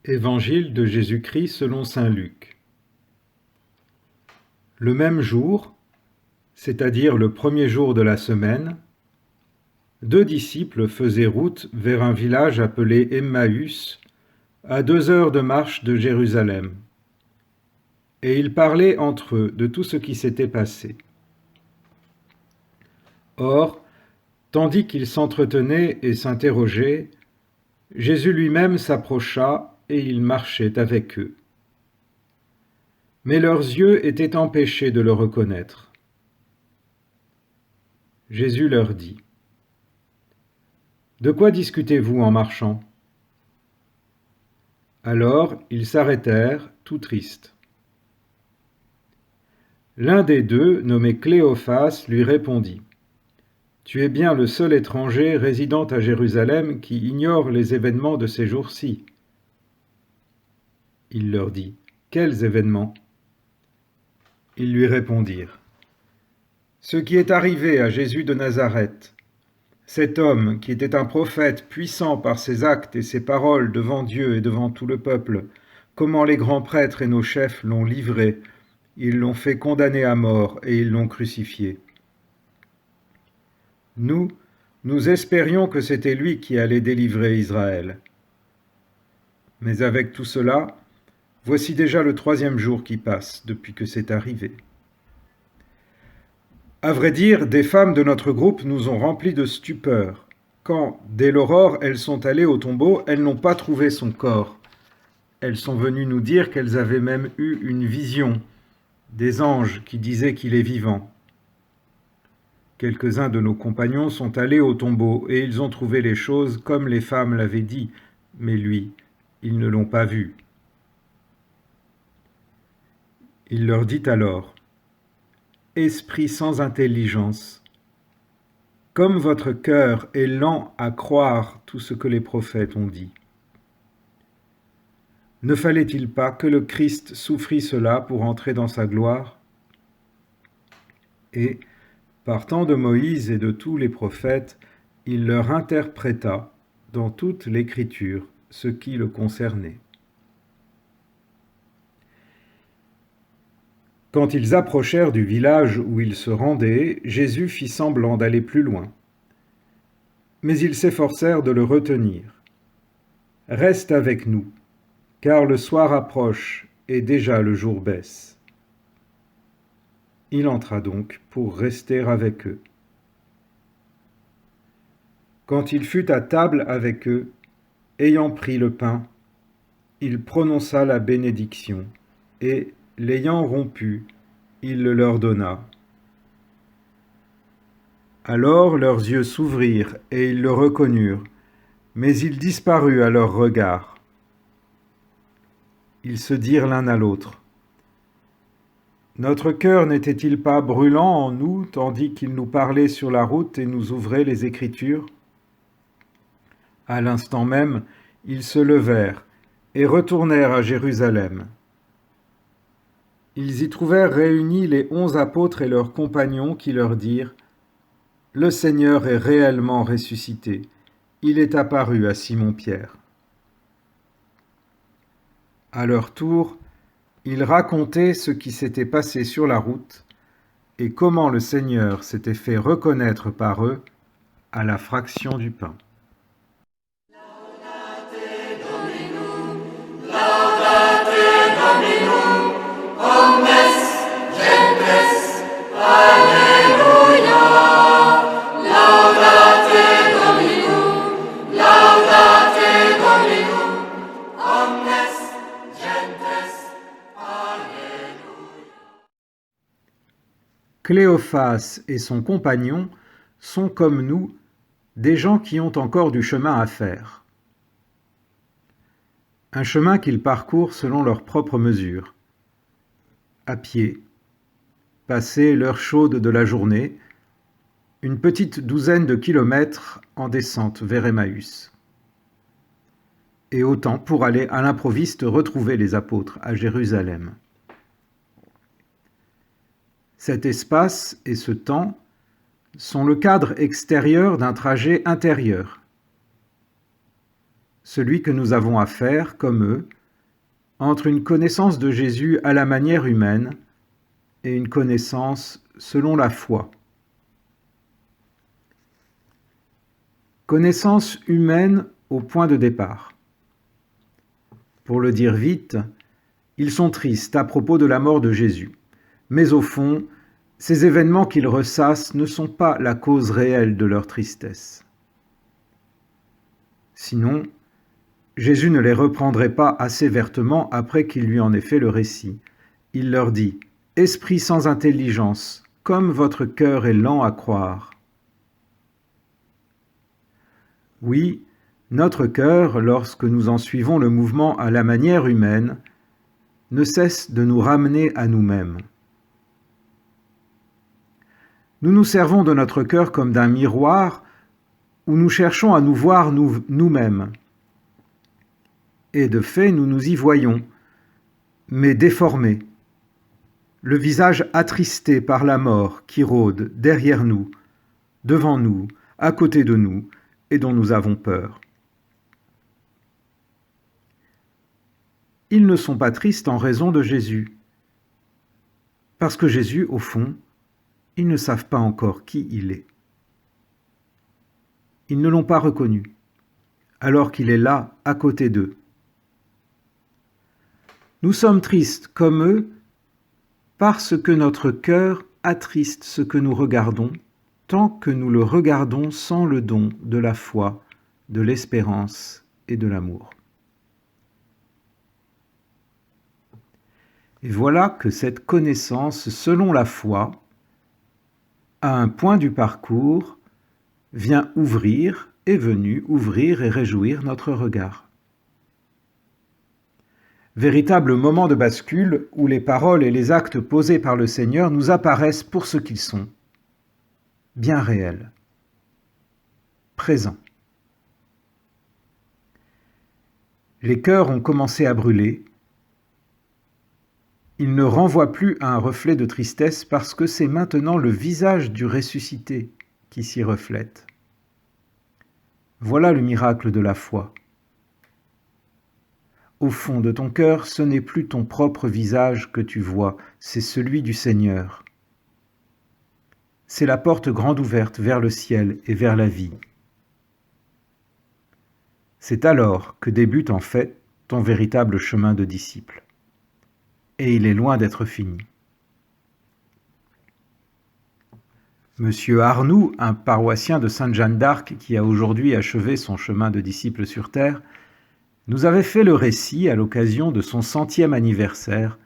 Évangile de Jésus-Christ selon saint Luc. Le même jour, c'est-à-dire le premier jour de la semaine, 2 disciples faisaient route vers un village appelé Emmaüs, à 2 heures de marche de Jérusalem. Et ils parlaient entre eux de tout ce qui s'était passé. Or, tandis qu'ils s'entretenaient et s'interrogeaient, Jésus lui-même s'approcha et il marchait avec eux. Mais leurs yeux étaient empêchés de le reconnaître. Jésus leur dit : « De quoi discutez-vous en marchant ? » Alors ils s'arrêtèrent, tout tristes. L'un des deux, nommé Cléophas, lui répondit : « Tu es bien le seul étranger résidant à Jérusalem qui ignore les événements de ces jours-ci. » Il leur dit : « Quels événements ? » Ils lui répondirent : « Ce qui est arrivé à Jésus de Nazareth, cet homme qui était un prophète puissant par ses actes et ses paroles devant Dieu et devant tout le peuple, comment les grands prêtres et nos chefs l'ont livré, ils l'ont fait condamner à mort et ils l'ont crucifié. Nous espérions que c'était lui qui allait délivrer Israël. Mais avec tout cela, voici déjà le 3e jour qui passe depuis que c'est arrivé. À vrai dire, des femmes de notre groupe nous ont remplis de stupeur. Quand, dès l'aurore, elles sont allées au tombeau, elles n'ont pas trouvé son corps. Elles sont venues nous dire qu'elles avaient même eu une vision, des anges qui disaient qu'il est vivant. Quelques-uns de nos compagnons sont allés au tombeau et ils ont trouvé les choses comme les femmes l'avaient dit, mais lui, ils ne l'ont pas vu. Il leur dit alors : « Esprit sans intelligence, comme votre cœur est lent à croire tout ce que les prophètes ont dit. Ne fallait-il pas que le Christ souffrît cela pour entrer dans sa gloire ? Et, partant de Moïse et de tous les prophètes, il leur interpréta dans toute l'Écriture ce qui le concernait. » Quand ils approchèrent du village où ils se rendaient, Jésus fit semblant d'aller plus loin. Mais ils s'efforcèrent de le retenir. « Reste avec nous, car le soir approche et déjà le jour baisse. » Il entra donc pour rester avec eux. Quand il fut à table avec eux, ayant pris le pain, il prononça la bénédiction et, l'ayant rompu, il le leur donna. Alors leurs yeux s'ouvrirent et ils le reconnurent, mais il disparut à leurs regards. Ils se dirent l'un à l'autre : « Notre cœur n'était-il pas brûlant en nous, tandis qu'il nous parlait sur la route et nous ouvrait les Écritures ? » À l'instant même, ils se levèrent et retournèrent à Jérusalem. Ils y trouvèrent réunis les 11 apôtres et leurs compagnons qui leur dirent : « Le Seigneur est réellement ressuscité. Il est apparu à Simon-Pierre. » À leur tour, ils racontaient ce qui s'était passé sur la route et comment le Seigneur s'était fait reconnaître par eux à la fraction du pain. Cléophas et son compagnon sont comme nous, des gens qui ont encore du chemin à faire. Un chemin qu'ils parcourent selon leur propre mesure. À pied, passer l'heure chaude de la journée, une petite douzaine de kilomètres en descente vers Emmaüs. Et autant pour aller à l'improviste retrouver les apôtres à Jérusalem. Cet espace et ce temps sont le cadre extérieur d'un trajet intérieur, celui que nous avons à faire, comme eux, entre une connaissance de Jésus à la manière humaine et une connaissance selon la foi. Connaissance humaine au point de départ. Pour le dire vite, ils sont tristes à propos de la mort de Jésus. Mais au fond, ces événements qu'ils ressassent ne sont pas la cause réelle de leur tristesse. Sinon, Jésus ne les reprendrait pas assez vertement après qu'il lui en ait fait le récit. Il leur dit « Esprit sans intelligence, comme votre cœur est lent à croire. » Oui, notre cœur, lorsque nous en suivons le mouvement à la manière humaine, ne cesse de nous ramener à nous-mêmes. Nous nous servons de notre cœur comme d'un miroir où nous cherchons à nous voir nous-mêmes. Et de fait, nous nous y voyons, mais déformés, le visage attristé par la mort qui rôde derrière nous, devant nous, à côté de nous, et dont nous avons peur. Ils ne sont pas tristes en raison de Jésus, parce que Jésus, au fond, ils ne savent pas encore qui il est. Ils ne l'ont pas reconnu, alors qu'il est là, à côté d'eux. Nous sommes tristes comme eux, parce que notre cœur attriste ce que nous regardons, tant que nous le regardons sans le don de la foi, de l'espérance et de l'amour. Et voilà que cette connaissance, selon la foi, à un point du parcours, est venue ouvrir et réjouir notre regard. Véritable moment de bascule où les paroles et les actes posés par le Seigneur nous apparaissent pour ce qu'ils sont, bien réels, présents. Les cœurs ont commencé à brûler. Ils ne renvoient plus à un reflet de tristesse parce que c'est maintenant le visage du ressuscité qui s'y reflète. Voilà le miracle de la foi. Au fond de ton cœur, ce n'est plus ton propre visage que tu vois, c'est celui du Seigneur. C'est la porte grande ouverte vers le ciel et vers la vie. C'est alors que débute en fait ton véritable chemin de disciple. Et il est loin d'être fini. Monsieur Arnoux, un paroissien de Sainte-Jeanne d'Arc qui a aujourd'hui achevé son chemin de disciple sur terre, nous avait fait le récit à l'occasion de son 100e anniversaire,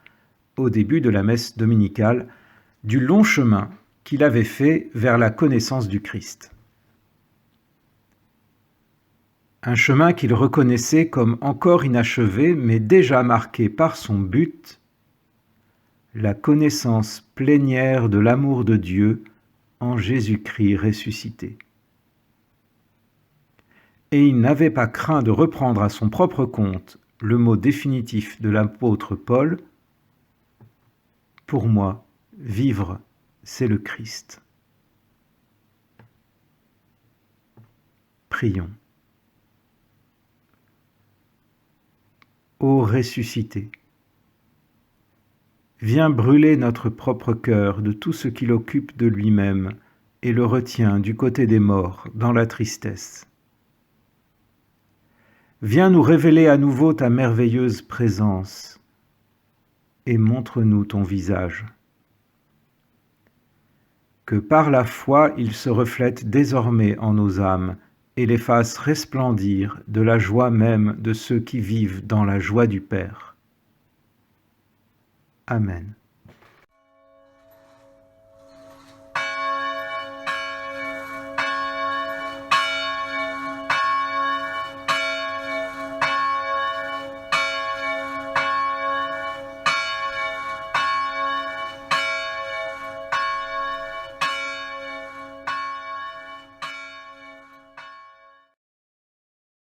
au début de la messe dominicale, du long chemin qu'il avait fait vers la connaissance du Christ. Un chemin qu'il reconnaissait comme encore inachevé, mais déjà marqué par son but, la connaissance plénière de l'amour de Dieu en Jésus-Christ ressuscité. Et il n'avait pas craint de reprendre à son propre compte le mot définitif de l'apôtre Paul : « Pour moi, vivre, c'est le Christ. » Prions. Ô ressuscité, viens brûler notre propre cœur de tout ce qui l'occupe de lui-même et le retient du côté des morts dans la tristesse. Viens nous révéler à nouveau ta merveilleuse présence et montre-nous ton visage. Que par la foi il se reflète désormais en nos âmes et les fasse resplendir de la joie même de ceux qui vivent dans la joie du Père. Amen.